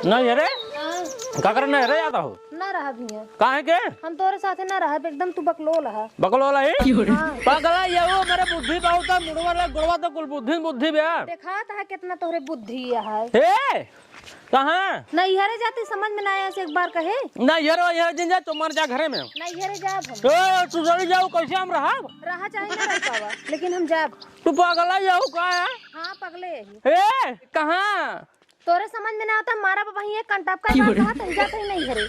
नहीं अरे का करना है रे आता हो ना रहा भी है काहे के हम तोरे साथे ना रहा एकदम तू बकलोल है बकलोला है पागला ये वो मेरे बुद्धि बहुत है मुड़वा रे गुड़वा तो कुल बुद्धि बुद्धि बे देखा था कितना तोरे बुद्धि है ए कहां नहीं हरे जाती समझ में ना आया से एक बार कहे ना यारो ये दिन जा तुम मर जा घरे में नहीं हरे जाब हम ए तू चली जाओ कैसे हम रहा चाहे ना रह पावा लेकिन हम जाब तू पागला जाओ का है हां पगले यही ए कहां तोरे समझ में ना आता मारा बाबा ही एक कंटाप का बात है जाते ही नहीं हरे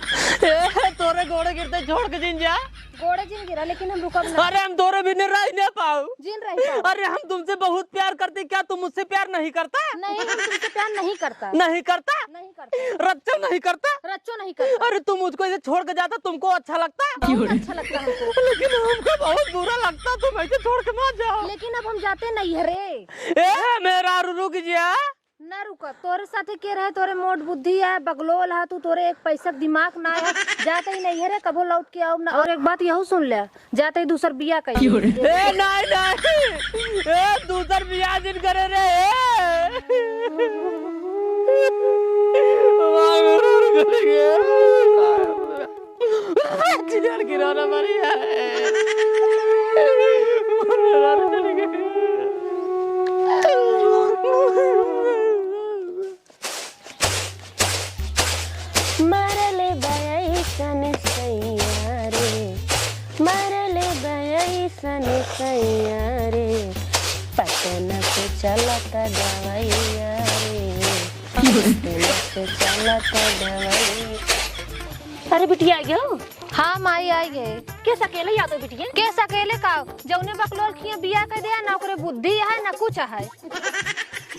ए तोरे घोड़े गिरते छोड़ के जिन जा गोड़े जिन गिरा लेकिन हम रुकब ना अरे हम तोरे भी नहीं रह नहीं पाओ जिन रही अरे हम तुमसे बहुत प्यार करते क्या तुम मुझसे प्यार नहीं करता नहीं हम तुमसे प्यार नहीं करता नहीं करता नहीं करता रच्चो नहीं करता रच्चो नहीं करता अरे तुम मुझको ऐसे छोड़ के जाता तुमको अच्छा लगता बहुत अच्छा लगता हमको लेकिन हमको बहुत बुरा लगता तुम ऐसे छोड़ के मत जाओ लेकिन अब हम जाते नहीं हरे ए मेरा रुक जा ना रुका तोरे साथे के रहे तोरे मोट बुद्धि है बगलोल है तू तोरे एक पैसा दिमाग ना है जाते ही नहीं है कबो लौट के आओ ना और एक बात यहू सुन ले जाते ही दूसर बिया कही ए नहीं ए दूसर बिया दिन करे रे चिड़िया गिराना मरी मरले बयसन सैयारे मरले बयसन सैयारे पटना से चलत दवैया रे पटना से चलत दवैया। अरे बिटिया आ गयो हाँ माई आई गए कैसे अकेले याद हो बिटिया कैसे अकेले का जौने बकलोल खिया बिया कर दिया ना ओकरे बुद्धि है ना कुछ है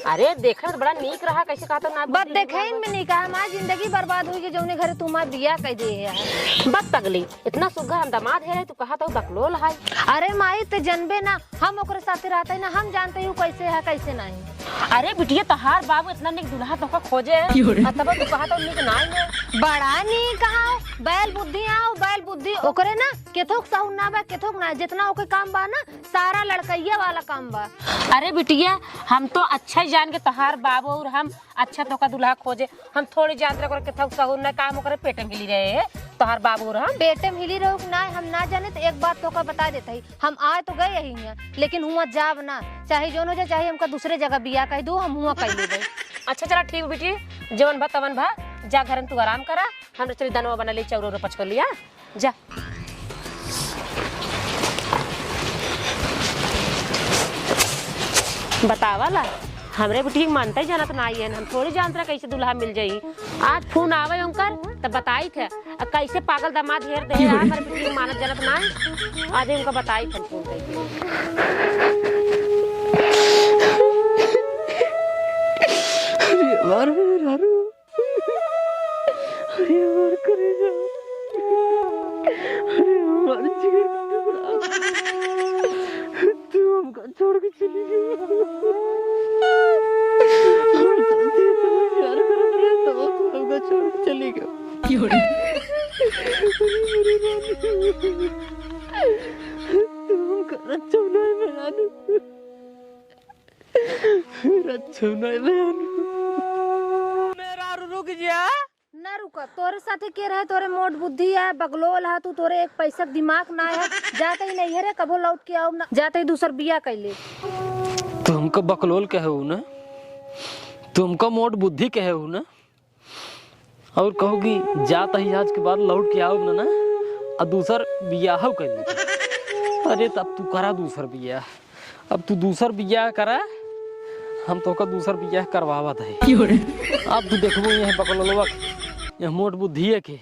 अरे देखने तो बड़ा नीक रहा कैसे कहा तो ना बस देखे में नहीं कहा हमारी जिंदगी बर्बाद हुई कि जौने घर तुम्हारा बिया कह दिए है बस तगली इतना सुग्घर हम दामाद है तू कहा तो बकलोल है अरे माई तो जनबे ना हम ओकरे साथे रहते ना हम जानते हूँ कैसे है कैसे नहीं अरे बिटिया तहार बाबू इतना नीक दुल्हा तो का खोजे है तब तू कहा तो नीक नाई में बड़ा नी कहा बैल बुद्धि आओ बैल बुद्धि ओकरे ना केथोक साहू ना बा केथोक ना जितना ओके काम बा ना सारा लड़कैया वाला काम बा। अरे बिटिया हम तो अच्छा ही जान के तहार बाबू और हम अच्छा तो का दुल्हा खोजे हम थोड़ी जानते रहे केथोक साहू ना काम ओकरे पेट में गिली रहे है तहार बाबू और हम पेटे में हिली रहो ना हम ना जाने तो एक बात तो का बता देते ही हम आए तो गए यही हैं लेकिन हुआ जाब ना चाहे जो हो चाहे हमका दूसरे जगह बिया कह दो हम हुआ कह ले गए। अच्छा चला ठीक बेटी जवन भा तवन भा जा घर तू आराम करा हम चली दनवा बना ले चौरो पछो लिया जा बतावाला हमरे बेटी मानता ही जाना तो नहीं है हम थोड़ी जानते कैसे दुल्हा मिल जाई आज फोन आवे उनकर तब बताई थे कैसे पागल दामाद घेर दे हमारे बेटी मानत जानत ना आज उनका बताई थे फोन करके मार रारू अरे मार करे जा अरे मार जिगर तू हमको छोड़ के चली गई प्यार कर रहे तो हमको छोड़ के चली गई तू हमको रच्चो नहीं बना दू रच्चो नहीं बना रुक जा ना रुका तोरे साथे के रहे तोरे मोट बुद्धि है बगलोल है तू तोरे एक पैसा दिमाग ना है जाते ही नहीं है कबो लौट के आओ ना जाते ही दूसर बिया कैले तुमको बकलोल कहे ना तुमको मोट बुद्धि कहे ना और कहोगी जाता ही आज के बाद लौट के आओ ना और दूसर बियाह कैले अरे तब तू करा दूसर बियाह अब तू दूसर बियाह करा हम तो का दूसर बियाह करवावत है अब तू देखबो ये बकलोलवा ये मोट बुद्धि है के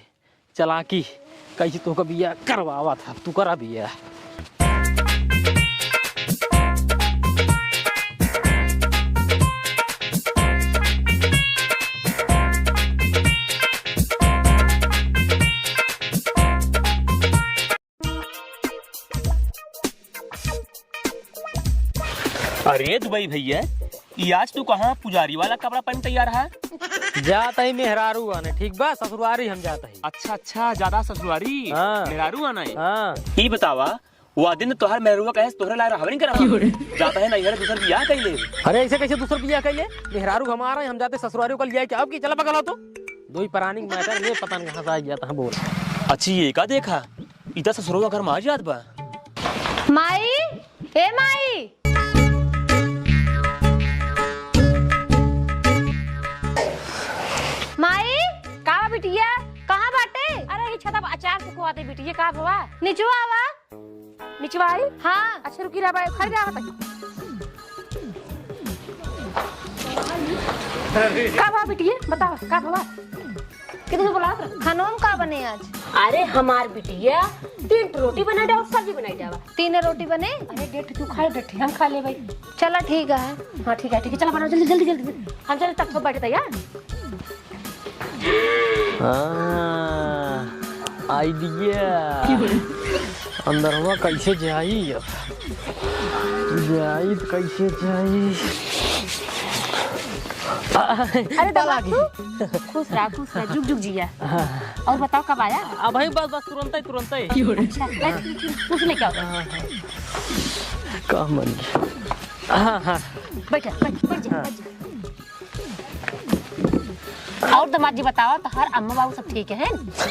चलाकी कैसे तो का बियाह करवावत है तू करा बियाह अरे दुबई भैया ये आज तू कहाँ पुजारी वाला कपड़ा पहन तैयार है जाता ही मेहरारू आने ठीक बा ससुरारी हम जाता ही अच्छा अच्छा ज्यादा ससुरारी हाँ। मेहरारू आना है हाँ ये बतावा वो दिन तोहर मेहरुआ कहे तोहरे लाए रहबनी करा जाता है नहीं है दूसर बियाह कैले अरे ऐसे कैसे दूसर बियाह कैले मेहरारू हमारा हम जाते ससुरारी को लिया क्या अब की चला पकड़ा तो दो ही प्राणी मैटर ले पता नहीं कहाँ से आ गया था बोल। अच्छी ये का देखा इतना ससुरवा घर मार जात बा। माई, ए माई, माई, का बिटिया? कहाँ बाटे? अरे ये छता अचार से खुआते बिटिया का बवा? निचवा आवा। निचवाई? हाँ। अच्छा रुकी रा बाई खड़ जा बता। का बा बिटिया बताओ का बवा? कितने बोला था? खानों में का बने आज? अरे हमार बिटिया 3 रोटी बना दे और सब्जी बनाई जावा। 3 रोटी बने? अरे डेढ़ तू खा डेढ़ हम खा ले भाई। चला ठीक है। हाँ ठीक है चलो बनाओ जल्दी जल्दी जल्दी। हम चल तक सब बैठे तैयार। आइडिया अंदर हुआ कैसे जाई अब जाई तो कैसे जाई। अरे दला खुश रहा जुग जुग जिया। और बताओ कब आया? अब भाई बस बस तुरंत ही अच्छा कुछ नहीं क्या होता। का मन हाँ बैठ जा। और दामाद जी बताओ तो हर अम्मा बाबू सब ठीक है?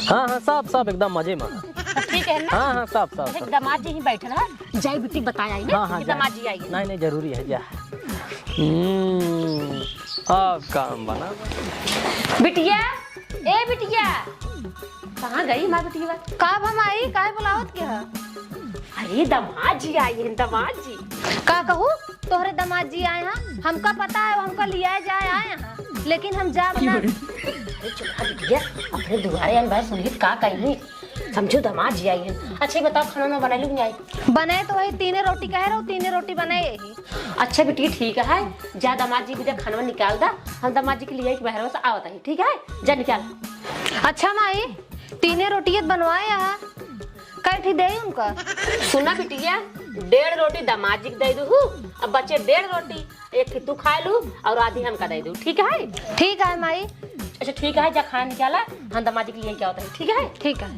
हाँ सब एकदम मजे में। सब ठीक है ना? हाँ सब एक दामाद जी ही बैठे रहा जाई बिटिक बताया आई ना कि दामाद जी आई। नहीं जरूरी है जा। अब काम बना बिटिया। ए बिटिया कहाँ गई माँ बिटिया? का हम आई काहे बुलावत के है? अरे दामाद जी आई है दामाद जी। का कहूँ तोहरे दामाद जी आए हैं हमका पता है हमका लिया जाए आए हैं लेकिन हम जा बना। अरे चुप बिटिया अपने दुआरे आन भाई सुनीत का कहीं समझो दामाद जी आई है। अच्छा बताओ खाना ना बना लूँ नहीं आई? बनाए तो वही 3 रोटी कह रहा हूँ 3 रोटी बनाए यही। अच्छा बेटी ठीक है जा दामाद जी भी खाना निकाल दा हम दामाद जी के लिए बाहर से आवता है ठीक है जा निकाल। अच्छा माई 3 रोटी बनवाए यहाँ कैठी दे उनका? सुना बिटिया 1.5 रोटी दामाद जी दे दू अब बचे 1.5 रोटी एक तू खा लू और आधी हमका दे दू ठीक है? ठीक है माई। अच्छा ठीक है जा खाना निकाला हम दामाद जी के लिए क्या होता है ठीक है? ठीक है।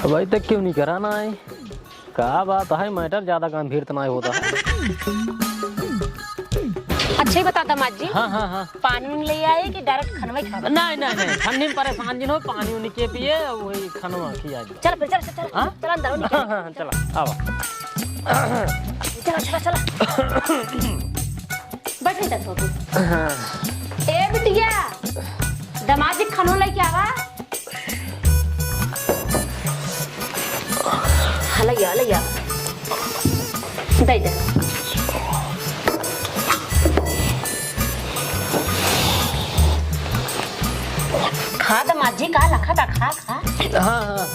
अभी तक क्यों नहीं कराना है? क्या बात है मैटर ज्यादा गंभीर तो नहीं होता है। अच्छा ही बता दामाद जी। हाँ पानी ले आए कि डायरेक्ट खाना ही खा? नहीं ठंडी में परेशान जिन हो पानी उनी के पिए वही खाना खिया दे। चल चल अंदर निकल। हाँ चला आओ चला बैठ जा तो ए बिटिया दामाद जी खाना लेके आवा। लैया दे दे खा दामाद जी का लखा था खा। हाँ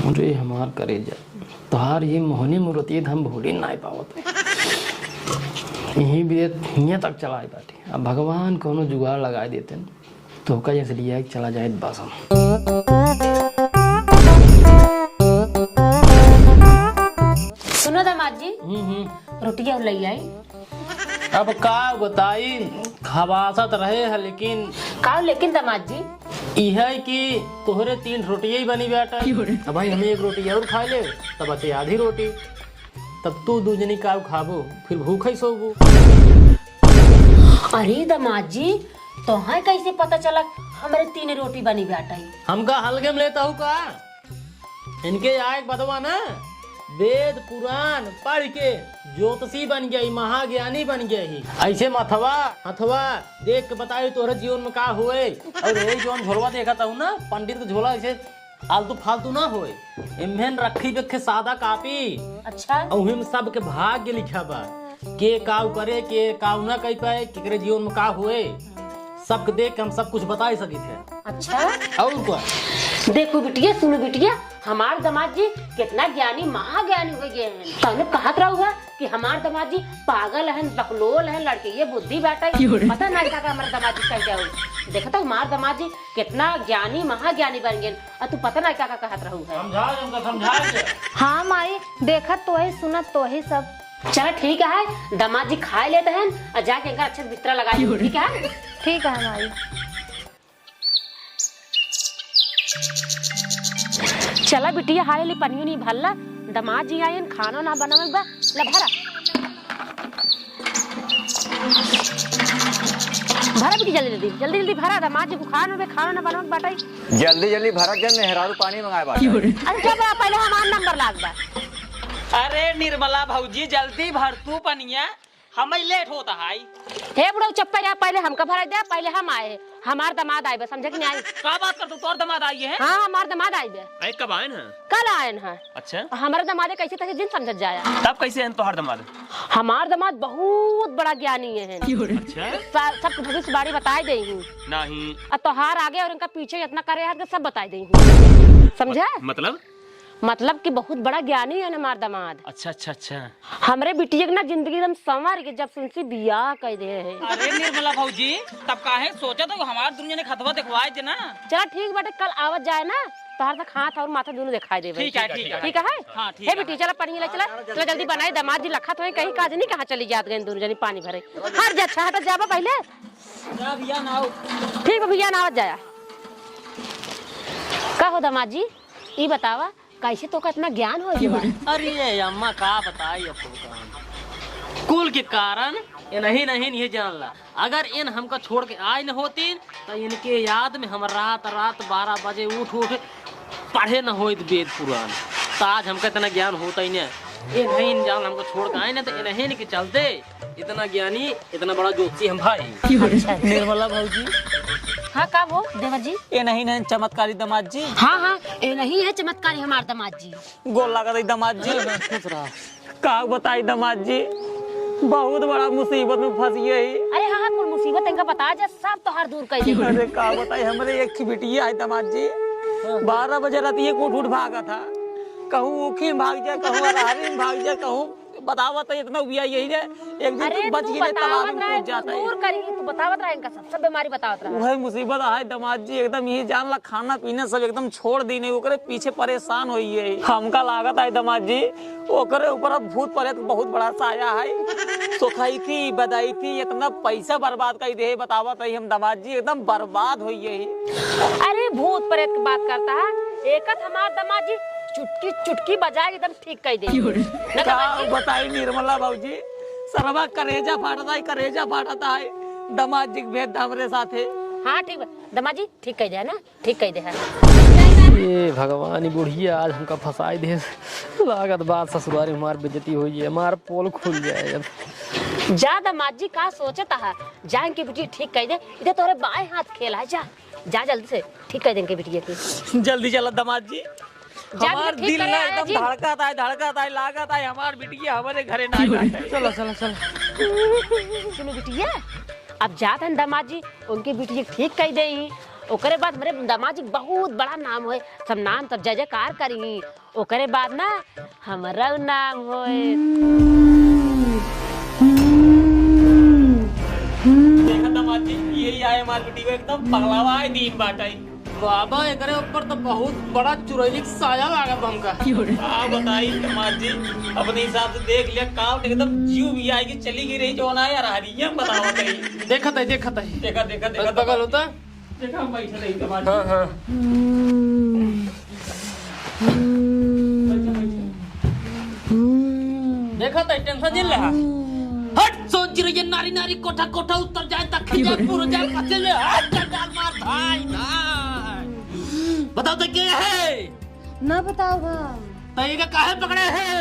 मुझे हमार करेजा तोहार ये मोहनी मूर्ति हम भूली नहीं पावत यही भी हियाँ तक चलाए बाटे। अब भगवान कोनो जुगाड़ लगा देते न तो का जैसे लिया चला जाए बस हम। सुनो दामाद जी रोटियां ले आई। अब का बताई खबासत रहे है लेकिन का लेकिन दामाद जी यह है कि तोहरे 3 रोटियां ही बनी बेटा। अब भाई हमें 1 रोटी जरूर खा ले तब बचे आधी रोटी तब तू 2 जनी का खाबो फिर भूख ही सोबू। अरे दामाद जी तो हाँ कैसे पता चला हमारे 3 रोटी बनी बेटा? हमका हल्के में लेता हूँ का इनके आए बतवा ना वेद पुराण पढ़ के ज्योतिषी बन गई महाज्ञानी बन गई ऐसे अथवा देख के बताई तोहरे जीवन में का हुए। और यही जो झोलवा देखा था ना पंडित का झोला ऐसे आलतू फालतू ना होए इम्हन रखी बेखे सादा कापी। अच्छा उहिम सब के भाग्य लिखा बा के काउ करे के काउ ना कह पाए केकरे जीवन में का हुए सबके देख के हम सब कुछ बता सकी थे। अच्छा और क्या देखो बिटिया सुनो बिटिया हमार दामाद जी कितना ज्ञानी महाज्ञानी हो गए हैं। तने कहत रहुआ कि हमार दामाद जी पागल है बकलोल है लड़के ये बुद्धि बैठा है पता नहीं था हमारा दामाद जी क्या हो। देखा था हमार दामाद जी कितना ज्ञानी महाज्ञानी बन गए और तू पता नहीं क्या कहत रहू है। समझा हाँ माई देखत तो है सुनत तो है सब। चल ठीक है दामाद जी खा लेते हैं और जाके अच्छा बिस्तरा लगा ठीक है? ठीक है माई। चला बिटिया हाले ली पनियो नहीं भरला दमाद जी आयन खाना ना बनावे बा ला भरा भरा बिटी जल्दी भरा दमाद जी को खाना ना बनावे बाटाई जल्दी भरत जन नेहरारू पानी मंगाए बाटे। अरे क्या बा पहले हमार नंबर लाग बा अरे निर्मला भौजी जल्दी भर तू पनिया हमें लेट होता है। हे बुढ़ऊ चप्पा रहा पहले हमका भरा दे पहले हम आए हमार दमाद आए बे समझे कि नहीं आई क्या बात कर तू तोर दामाद आई है? हाँ हमार दमाद आए बे अरे कब आए ना? कल आए हैं। अच्छा हमारे दमादे कैसे तक जिन समझ जाया तब कैसे हैं तोहर दामाद? हमार दमाद बहुत बड़ा ज्ञानी है अच्छा सब भविष्य बारी बताए दे नहीं तोहार आगे और इनका पीछे इतना करे है सब बताए दे समझा मतलब कि बहुत बड़ा ज्ञानी है हमार दमाद। अच्छा हमरे बिटिया के ना जिंदगी एकदम संवर के जब सुनसी बियाह कह दे है। अरे निर्मला भौजी तब काहे सोचा तो हमार दुनिया ने खतवा दिखवाए थे ना। चला ठीक बाटे कल आवत जाए ना तोहर तक हाथ और माथा दोनों दिखाई दे ठीक है ठीक है हाँ, ठीक हे बेटी चला पढ़ी ले चला जल्दी बनाए दमाद जी लखा तो कहीं काज नहीं कहाँ चली जात गए दोनों जनी पानी भरे हट जा अच्छा हट जाबा पहले ठीक भैया ना आवत जाया का हो दमाद जी ई बतावा कैसे तो का इतना ज्ञान हो गया? अरे अम्मा का बताई अब तुमका कुल के कारण नहीं जानला अगर इन हमका छोड़ के आए न होती तो इनके याद में हम रात 12 बजे उठ पढ़े न होत वेद पुराण तो आज हमका इतना ज्ञान होता ही नहीं ये नहीं जान हमको छोड़ के आए ना तो इन्हें के चलते इतना ज्ञानी इतना बड़ा ज्योति हम भाई निर्मला भौजी। हाँ का वो देवर जी ये नहीं चमत्कारी दामाद जी। हाँ ये नहीं है चमत्कारी हमार दामाद जी गोल लगा दी दामाद जी का बताई दामाद जी बहुत बड़ा मुसीबत में फंस गई। अरे हाँ कोई मुसीबत इनका बता जा सब तो हर दूर कर दे। अरे का बताई हमारे एक बिटिया है दामाद जी 12 बजे रात ये उठ भागा था कहूँ ऊखी में भाग जाए कहूँ अरहरी में भाग जाए कहूँ बतावा तो इतना हुआ यही है एक दिन बच गए तालाब में कूद जाता है। दूर करी तू बतावत रहा इनका सब बीमारी बतावत रहा वही मुसीबत है दामाद जी एकदम यही जान ला खाना पीना सब एकदम छोड़ दी नहीं ओकरे पीछे परेशान हो है हमका लागत है दामाद जी ओकरे ऊपर अब भूत प्रेत बहुत बड़ा साया है सोखाई थी बदाई थी इतना पैसा बर्बाद कर दे बतावा तो हम दामाद जी एकदम बर्बाद हो है। अरे भूत प्रेत की बात करता है एक हमार दामाद जी चुटकी बजाए एकदम ठीक कह दे बताई निर्मला बाबूजी सरवा करेजा फाटता है दामाद जी भेद हमरे साथे। हाँ ठीक दामाद जी ठीक कह दे ना ठीक कह दे है। ये भगवान बुढ़िया आज हमका फंसाई दे लागत बात ससुरारी हमार बेइज्जती हुई है हमार पोल खुल जाए अब जा दामाद जी का सोचता है जा इनकी बेटी ठीक कह दे इधर तोरे बाएं हाथ खेला है जा जल्दी से ठीक कह देंगे बेटिया की जल्दी चला दामाद जी हमार दिल ना एकदम धड़कता है लागत है हमार बिटिया हमारे घरे ना चलो सुनो बिटिया अब जात हैं दामाद जी उनकी बिटिया ठीक कह दे ओकरे बाद मेरे दामाद जी बहुत बड़ा नाम होए सब नाम तब जय जयकार करी ओकरे बाद ना हमारा नाम होए। देखा दामाद जी यही आए हमार बिटिया एकदम पगलावा है दीन बाटाई बाबा एकरे ऊपर तो बहुत बड़ा चुरैलिक साया लागत हमका आ बताई दामाद जी अपने हिसाब से देख लिया काम एकदम जीव भी आएगी चली गई रही जो ना यार हरिया बताओ कहीं देखा बगल होता देखा बैठा रही दामाद जी। हां देखा तो टेंशन जिल रहा हट सोच रही है नारी कोठा उतर जाए तक जाए पूरा जाए पचे में हट डाल मार भाई बताओ तो क्या है ना बताओ हम तो ये काहे पकड़े है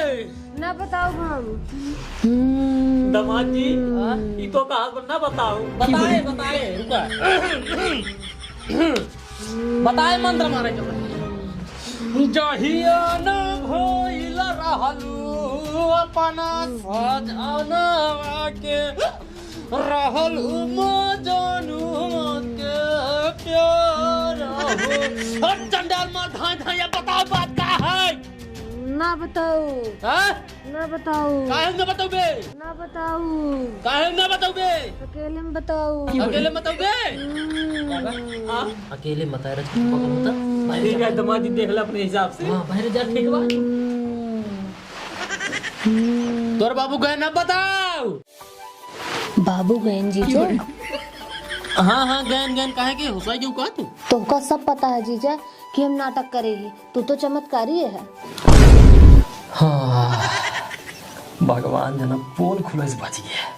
ना बताओ हम दामाद जी ये तो कहा पर ना बताओ बताए रुका बताए मंत्र मारे जहिया न भइल रहलू अपना सजनवा के रहलू मजनू के प्यार हो चंडाल मार धाय बताओ बात का है ना बताओ हां ना बताओ काहे न बताओगे ना बताओ काहे न बताओगे अकेले में बताओ अकेले बताओगे हां अकेले मत रख पकड़ मत ठीक है दामाद जी देख ले अपने हिसाब से हां बाहर जा ठीक बा तोर बाबू गए ना बताओ बाबू गैन जीजा हाँ गैन काहे के हुसाई क्यों कहा तू तुमको सब पता है जीजा कि हम नाटक करेंगे। तू तो चमत्कारी है। हाँ भगवान जना पोल खुलस बच गया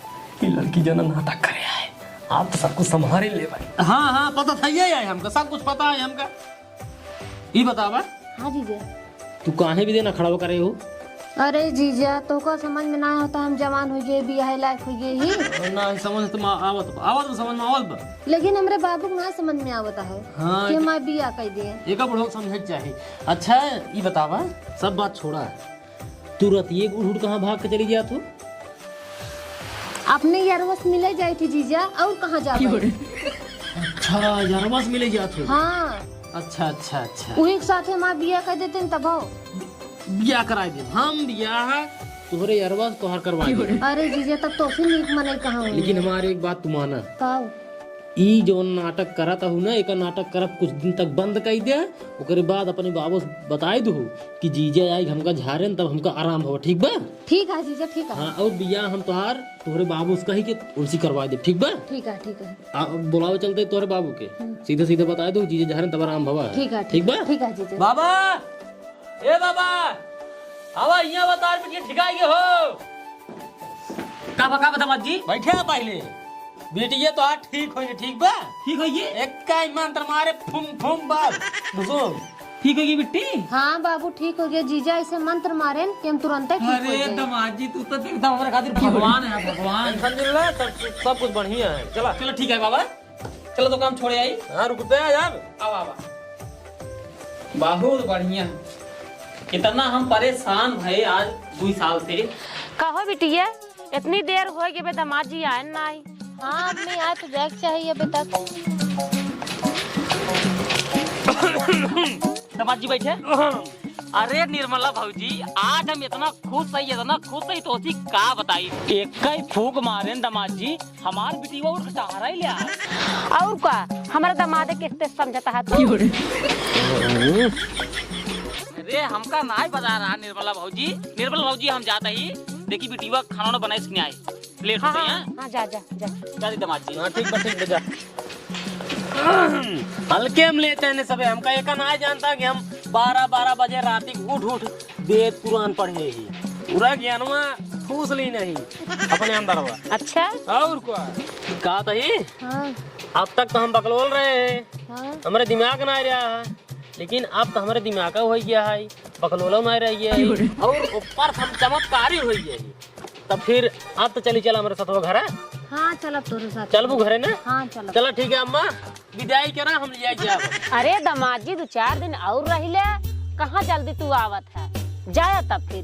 कि लड़की जना नाटक करे आए। आप तो सब कुछ संभाल ले भाई। हाँ हाँ पता था ये है हमका, सब कुछ पता है हमका। ये बतावा हाँ जीजा। तू काहे भी देना खड़ा करे हो? अरे जीजा तो का समझ में ना होता, हम जवान हो गए, बियाह लायक हो गए ही ना समझ तुम आवत आवत समझ में आवत बा, लेकिन हमरे बाबू को ना समझ में आवता है हाँ कि मैं बियाह कर दे। एक बुढ़ो समझ चाहिए। अच्छा ये बतावा, सब बात छोड़ा, तुरंत ये उड़ कहाँ भाग के चली गया तू? अपने यारवस मिले जाए थी जीजा, और कहाँ जा पाए? अच्छा यारवास मिले गया तू? हाँ अच्छा अच्छा अच्छा वही के साथ माँ बियाह कर देते न तब हो। बियाह कराए दे हम, बियाह तुम्हारे यारवास तोहार करवाएंगे। अरे जीजा तब तो फिर नीक मनाई कहाँ हो। लेकिन हमारे एक बात तुम माना, काऊ ई जो नाटक करता हूँ ना, एक नाटक करब कुछ दिन तक बंद कर दे, ओकरे बाद अपने बाबू से बताए दू कि जीजा आई हमका झारे तब हमका आराम हो। ठीक बा? ठीक है जीजा ठीक है। हाँ और बियाह हम तोहरे बाबू से कही के उनसी करवा दे। ठीक बा? ठीक है ठीक है। बुलावे चलते तोहरे बाबू के, सीधे सीधे बताए दो जीजा झारे तब आराम भवा। ठीक है ठीक बा? ठीक है जीजा। बाबा ए बाबा आवा यहाँ बता ठिकाई के हो का बता मत जी बैठे ना पहले बेटी ये तो आज ठीक होगी। ठीक बा? ठीक होगी एक का मंत्र मारे फुम फुम बाप बुझो ठीक होगी बेटी। हाँ बाबू ठीक हो गया। जीजा ऐसे मंत्र मारे कि हम तुरंत ठीक हो अरे जाए। दामाद जी तू तो एकदम हमारे खातिर भगवान है, भगवान। सब कुछ बढ़िया है। चला चलो ठीक है बाबा, चलो तो काम छोड़े आई। हाँ रुकते हैं यार, आओ आओ। बहुत बढ़िया, कितना हम परेशान भये आज 2 साल से। कहो बिटिया इतनी देर हो गई बे दामाद जी आए ना आई। हाँ अब नहीं आए तो बैग चाहिए अभी तक। दामाद जी बैठे। अरे निर्मला भाऊजी आज हम इतना खुश है तो उसी का बताई। एक ही फूक मारे दामाद जी हमार बिटिया और सहारा ही लिया। और का हमारा दामाद किसते समझता है तू? अरे हमका नाई बता रहा निर्मला भाऊजी हम जाते ही देखी बिटिया खाना बनाए सीखने आए। लेट हो हाँ गई हाँ हैं? हाँ जा जा जा। जा दी दामाद जी। ठीक जा। हल्के हम लेते हैं सबे, हमका एक ना जानता कि हम 12 बजे रात उठ वेद कुरान पढ़े ही पूरा ज्ञान में ठूस ली नहीं अपने अंदर हुआ। अच्छा और का तही हाँ अब तक तो हम बकलोल रहे हैं, हाँ हमारे दिमाग ना रहा है, लेकिन अब तो हमारे दिमाग हो गया है, बकलोलो में रही है और ऊपर हम चमत्कारी हो गई है। तब फिर अब तो चली चला हमारे साथ वो घर है। हाँ चल अब तोरे साथ चल वो घरे ना। हाँ चलो चलो ठीक है अम्मा विदाई करा हम ले जाए। अरे दामाद जी 2-4 दिन और रह ले, कहाँ जल्दी तू आवत है, जाया तब फिर।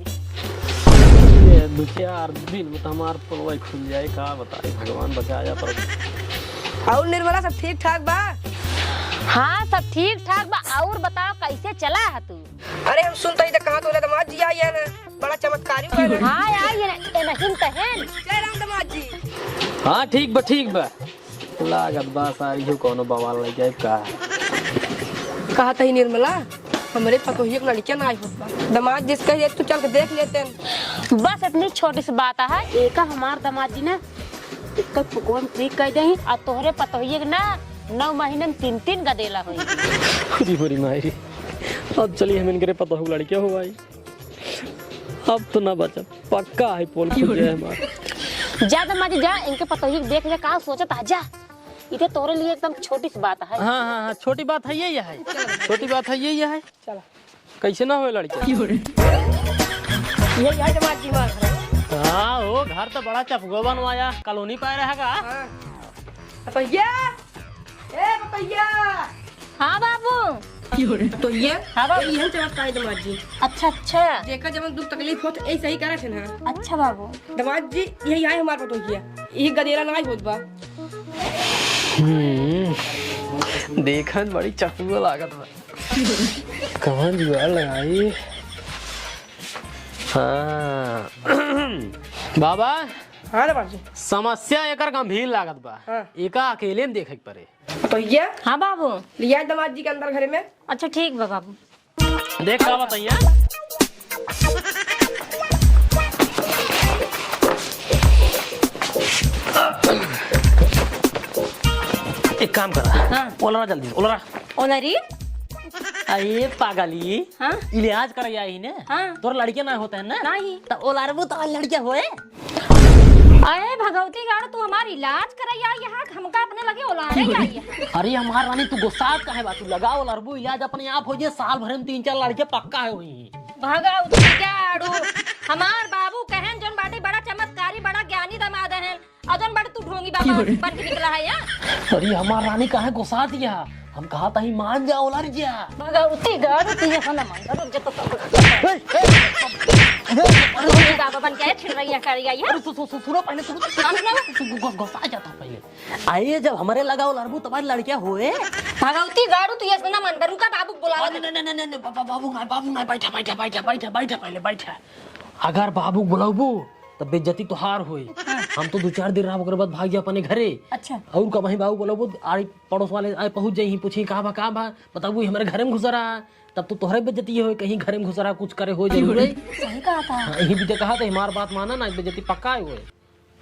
2-4 दिन में तो हमार पलवाई खुल जाए, का बताए भगवान बचाया। पर और निर्मला सब ठीक ठाक बा? हाँ सब ठीक ठाक बा। और बताओ कैसे चला है तू? अरे हम सुनते ही तो कहा तो दामाद जी आई है ना, बड़ा चमत्कारी हुआ है। हाँ यार ये नहीं तहन। जय राम दामाद जी। हाँ ठीक बा लागत बा सारी हो कोनो बवाल नहीं जाए का। कहा था ही निर्मला हमारे पतोहिया का लड़कियां ना आई होत बा। दामाद जी से कहिए तू चल के देख लेते हैं। बस इतनी छोटी सी बात है, एक हमार दामाद जी ने इसका फुकवन ठीक कर दे और तोहरे पतोहिए ना 9 महीने में 3 गदेला हुई। पूरी मायरी अब चलिए हम इनके पता हो लड़कियां हो भाई, अब तो ना बचा पक्का है पोल खुल जाए हमारा। जा दामाद जी जा, इनके पतोहिए देख जा का सोचता है। जा इधर तोरे लिए एकदम छोटी सी बात है। हाँ छोटी बात है यही है, छोटी बात है यही है। चलो कैसे ना हो लड़कियां। ये आई दामाद जी मार। हाँ हो घर तो बड़ा चपगो बनवाया, कॉलोनी पाए रहेगा। पतोहिया ए पतोहिया। हाँ बाबू। तो ये हाँ बाबू। यही चमत्कार दामाद जी। अच्छा अच्छा जेकर जब दुख तकलीफ होत ऐसे ही करे थे ना। अच्छा बाबू। दामाद जी यही आए हमारे पतोहिया, यही गदेला ना आई होत बा। देखन बड़ी चपगो लागत बा। कहाँ जुगाड़ लगाई। हाँ बाबा हाँ दामाद जी। समस्या एकर गंभीर लागत बा। हाँ। एका अकेले में देखे के पड़े। पतोहिया हाँ बाबू। लिया दामाद जी के अंदर घरे में। अच्छा ठीक बा बाबू। देख का बताइए। एक काम करा। हाँ। ओलरा जल्दी ओलरा। ओनरी अरे पागली हाँ इलाज कर आई ने हाँ। तोर लड़के ना होते हैं ना नहीं। तो ओलारबू तो लड़के होए। अरे भगवती गाड़ तू हमार इलाज करैया यहाँ हमका अपने लगे ओलारे जाइए। अरे हमार रानी तू गुस्सा काहे बा? तू लगाओ ओलारबू इलाज अपने आप हो जाए। साल भर में 3-4 लड़के पक्का है वही। भगवती गाड़ू हमार बाबू कहन जोन बाटे बड़ा चमत्कारी बड़ा ज्ञानी दामाद है अजन बड़े तू ढोंगी बाबा बन के निकला है यार। अरे हमार रानी काहे गुस्सा दिया? हम कहा था ही मान जा ओलार जा। भगवती गाड़ू तू ये ना मान रुक जा तो बाबा बन के छिड़ रही है कर रही है। सुनो पहले तू गुस्सा जाता पहले। आइए जब हमारे लगाओ ओलारबू तुम्हारे लड़के होए। भगवती गाड़ू तू ये ना मान रुका बाबू बुला। नहीं बाबू ना बैठा पहले बैठा। अगर बाबू बुलाबू तो बेइज्जती तो हार हुई। हम तो 2-4 दिन रहा ओकर बाद भाग जा अपने घरे। अच्छा और कहीं बाबू बुलाबू आए पड़ोस वाले आए पहुंच जाई पूछी कहाँ बा बताबू हमारे घरे में घुसरा तब तो तोहरे बेइज्जती हो कहीं घरे में घुसरा कुछ करे हो जरूर। सही कहा था। यही भी तो कहा था हमार बात माना ना बेइज्जती पक्का है हुए।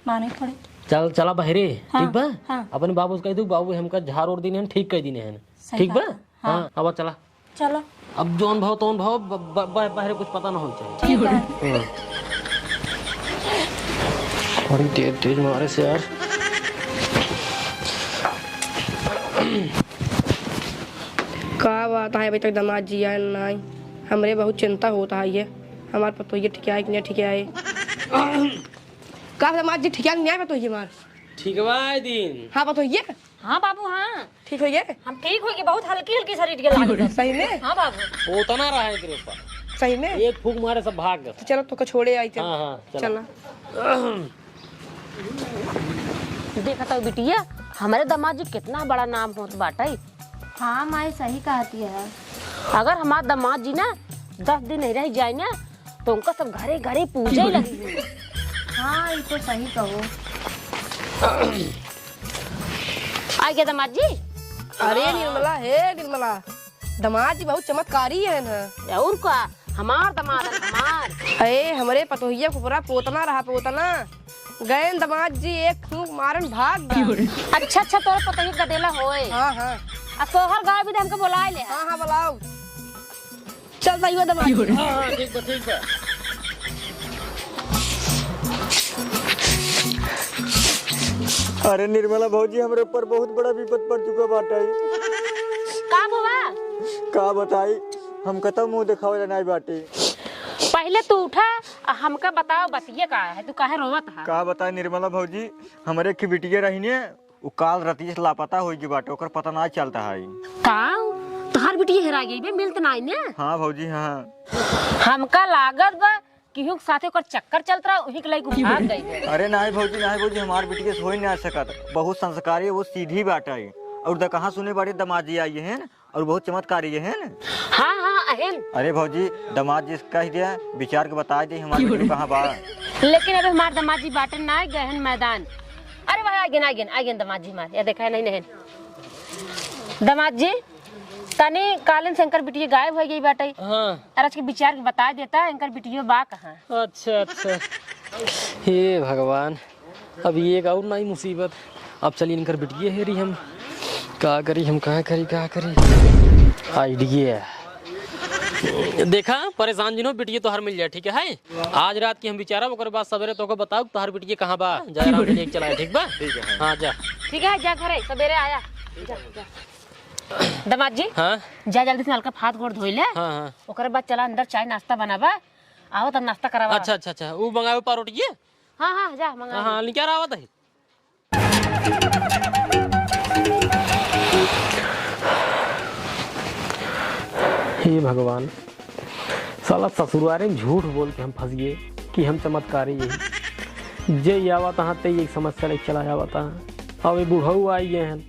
माने पड़े चल चला बहरे ठीक बा। हाँ। अपने बाबू से कह दू बाबू हमका झाड़ और दिन है ठीक कह दिने हैं ठीक बा। हाँ अब चला चलो अब जोन भाव तोन भाव बहरे कुछ पता ना हो चाहिए। ठीक है। बड़ी तेज तेज मारे से यार। का बात है अभी तक दामाद जी आए नहीं? हमरे बहुत चिंता होता है ये हमारे पतो ये ठीक है कि नहीं ठीक है। का दामाद जी ठीक है नहीं पतो ये मार ठीक बा दिन। हाँ पतो ये हाँ बाबू हाँ ठीक है ये हम ठीक हो गए बहुत हल्की हल्की शरीर के लागे। सही में। हाँ बाबू वो तो ना रहा है तेरे ऊपर सही में। एक फूक मारे सब भाग गए। तो चलो तो छोड़े आई चल। हाँ हाँ चला देखा तो बिटिया हमारे दामाद जी कितना बड़ा नाम होत बाटे। हाँ माई सही कहती है। अगर हमारे दामाद जी ना 10 दिन नहीं रह जाए ना तो उनका सब घरे घरे पूजा ही लगी हुई। हाँ ये तो सही कहो। आ गया दामाद जी। अरे निर्मला हे निर्मला दामाद जी बहुत चमत्कारी है ना। और का हमार दामाद है हमार। अरे हमारे पतोहिया को पूरा पोतना रहा पोतना गए दामाद जी एक फूंक मारन भाग गए। अच्छा तोरे पता ही गदेला होए। हाँ हाँ आ सोहर गाँव भी हमको बुलाए ले। हाँ हाँ बुलाओ चल सही हुआ दामाद जी। हाँ ठीक है। अरे निर्मला भौजी हमारे ऊपर बहुत बड़ा विपद पड़ चुका बाटे। का बुआ का बताई हम कतौ मुंह दिखावे नहीं बाटे। पहले तू उठा हमका बताओ बतिये का है तू काहे रोवत है? का बताई निर्मला भौजी हमारे की बिटिया रही ने वो काल राती से लापता हो गई बाटे ओकर पता ना चलता है। का तोहार बिटिया हेरा गई बे मिलत नहीं ने। हाँ भौजी हाँ। हमका लागत बा केहू के साथे ओकर चक्कर चलत रहा वही के लायक भाग गई। अरे नहीं भौजी हमार बिटिया से हो ही नहीं सकत। बहुत संस्कारी वो सीधी बाटे और द कहाँ सुने बड़े दामाद जी आई है और बहुत चमत्कारी है। हाँ अहन। अरे भौजी दामाद जी कह दिया विचार के बता दे हमारी बिटिया कहाँ बा। लेकिन अबे हमार दामाद जी बाटे ना गहन मैदान। अरे भाई आ गए दामाद जी मार ये देखा नहीं दामाद जी तने कालन शंकर बिटिया गायब हो गई बाटे। हाँ अरे के विचार के बता देता इनकर बिटिया बा कहाँ। अच्छा हे भगवान अब ये एक और नई मुसीबत। अब चलिए इनकर बिटिया हेरी हम का करी हम कहाँ करी आइडिया देखा परेशान जिनो बिटिया तो हर मिल जाए ठीक है। आज रात की हम विचारा ओकर बाद सवेरे तो बताओ तो हर बिटिया कहाँ बा जाए लेके चला ठीक बा। ठीक है हाँ जा ठीक है जा घरे सवेरे आया जा। दामाद जी हाँ जा जल्दी से हल्का हाथ गोड़ धोई ले। हाँ ओकरे बाद चला अंदर चाय नाश्ता बनावा आओ तब नाश्ता करावा। अच्छा वो मंगावे पारोटी है। हाँ जा मंगा। हाँ क्या रहा था हे भगवान साला ससुरारे में झूठ बोल के हम फंस गए कि हम चमत्कारी है। जे आवा तहाँ ते एक समस्या लेके चला जावा तहाँ अब ये बूढ़ऊ आई गए हैं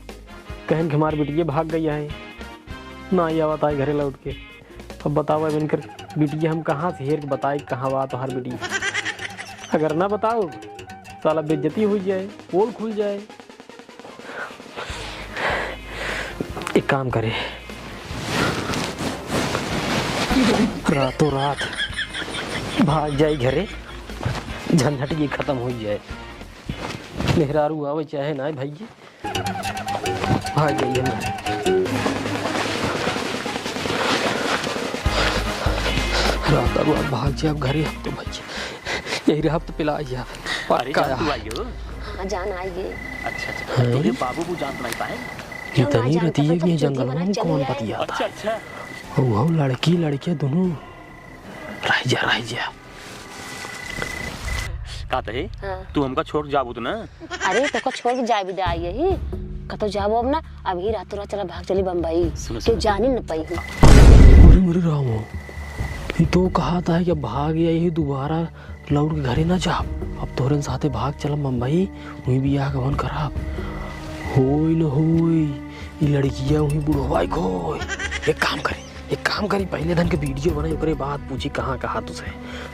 कहन के हमार बिटिया भाग गई है ना आवा था घरे लौट के। अब बताओ इनकर बिटिया हम कहाँ से हेर के बताए कहाँ बा तो हर बिटिया अगर ना बताओ साला बेइज्जती हो जाए पोल खुल जाए। एक काम करे रातों रात भाग जाए घरे झंझट ये खत्म हो जाए। मेहरारू आवे चाहे ना भाई भाग जाइए। रात अब भाग जाए अब घरे अब तो भाई यही रहा तो पिला जा अरे जान तू आई हो। हाँ जान आइए। अच्छा तुझे बाबू को जान नहीं पाए। इतनी रतिये भी जंगल में कौन बतिया अच्छा अच्छा हो लड़की लड़के दोनों रह जा कहते है हाँ। तू हमका छोड़ जाबू तो ना। अरे तो छोड़ के जाए भी दे आई यही कतो जाबो अब ना अभी रातों रात चला भाग चली बम्बई तो जान ही न पाई हूँ। अरे मेरे रामो ये तो कहा था कि भाग गया यही दोबारा लौट के घरे ना जा अब तोहरे साथे भाग चला मुंबई वहीं भी आ गवन खराब होई न होई ये लड़कियां वहीं बुढ़वाई को एक काम करी पहले धन के वीडियो बनाई ओकरे बाद पूछी कहाँ कहा तुझे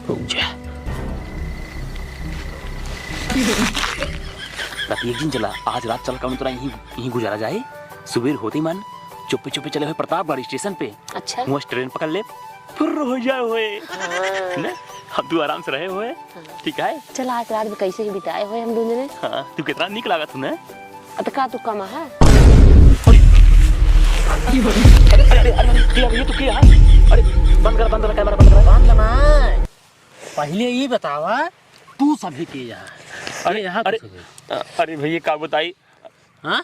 रुक जा एक दिन चला आज रात चल कम तोरा यहीं गुजारा जाए सुबह होते ही मन चुप्पे चले हुए प्रतापगढ़ स्टेशन पे। अच्छा वहाँ ट्रेन पकड़ ले फिर हो जाए हुए ना अब तू आराम से रहे हुए ठीक है। चल आज रात में कैसे ही बिताए हुए हम दोनों ने। हाँ तू कितना निक लगा तू ना। अब का तू कमा है ये तो क्या अरे बंद कर कैमरा बंद कर। पहले ये बतावा तू सभी के यहाँ अरे भैया का बताई। हाँ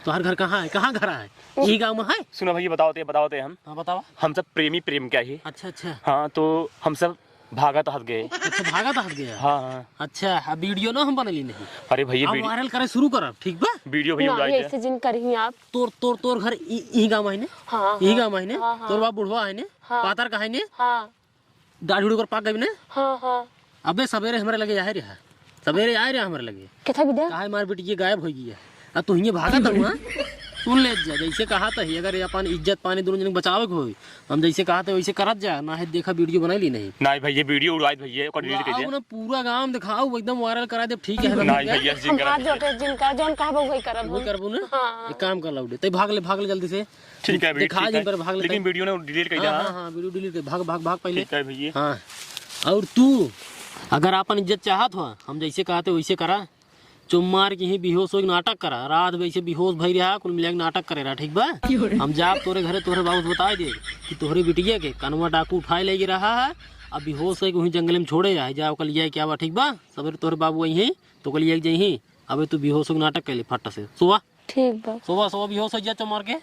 तुम्हार घर कहाँ है कहाँ घर है यही गाँव में है। सुनो भैया बताओते हम। हाँ बतावा। हम सब प्रेम क्या ही। अच्छा हाँ तो हम सब भागा तो हट गए। अच्छा भागा तो हट गया। हाँ अच्छा अब वीडियो ना हम बनली नहीं। अरे भैया अब वायरल करे शुरू कर ठीक बा। वीडियो भैया ना ऐसे जिन करी आप तोर घर यही गाँव है ने। हाँ यही गाँव है ने। तोर बाप बुढ़वा है ने पातर का है ने हाँ दाढ़ी उड़ कर पाक गई ने। हाँ अबे सवेरे हमारे लगे आए रहा सवेरे आए रहा हमारे लगे कितना विदा काहे मार बेटी ये गायब हो गई है अब तू ही भागा था वहाँ सुन ले जा जैसे कहा था ही अगर अपन इज्जत पानी दोनों जन बचावे को हम जैसे कहा था वैसे करत जा ना है देखा वीडियो बनाई ली नहीं नहीं भैया वीडियो उड़वाई भैया को डिलीट कर आओ दिया ना पूरा गांव दिखाओ एकदम वायरल करा दे ठीक है नहीं भैया हम हाथ जोटे जिनका जोन कहबो वही करब वही करबू ना एक काम कर लौटे ते भाग ले जल्दी से ठीक है दिखा जिन पर भाग ले लेकिन वीडियो ने डिलीट कर दिया। हां वीडियो डिलीट कर भाग पहले ठीक है भैया। हाँ और तू अगर अपन इज्जत चाहत हो हम जैसे कहते वैसे करा चुम्मार की ही बेहोश हो नाटक करा रात वैसे बेहोश भई रहा कुल मिला नाटक करे रहा ठीक बा। हम जाब तोरे घरे तोरे बाबू बता दे कि तोहरे बिटिया के कनवा डाकू उठाए ले रहा है अब बेहोश है वहीं जंगल में छोड़े जाए जाओ कल लिया क्या बा ठीक बा सवेरे तोरे बाबू वही है तो कल लिया जही अब तू बेहोश हो नाटक कर ले फट से सुबह ठीक बा सुबह बेहोश हो जा चुम्मार के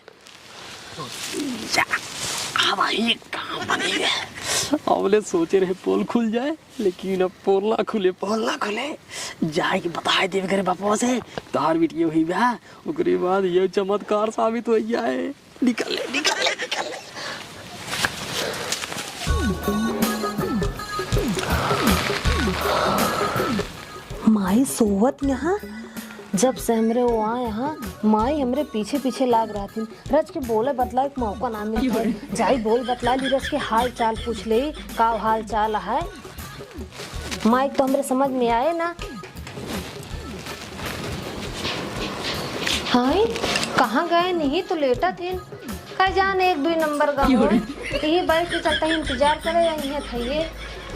अबले सोचे रहे पोल खुल जाए लेकिन अब पोल ना खुले जाए कि बताए देव करे बापा से तार बिटिया हुई बा ओकरे बाद ये चमत्कार साबित हो जाए निकल ले माई सोवत यहाँ जब से हमरे वहाँ यहाँ माई हमरे पीछे लाग रहा थी रज के बोले बतला एक मौका ना मिलता जाई बोल बतला ली रज के हाल चाल पूछ ले का हाल चाल है माई तो हमरे समझ में आए ना। हाय कहाँ गए नहीं तो लेटा थे का जाने एक 2 नंबर का हो यही बैठ के चलता ही इंतजार करे या यहीं थे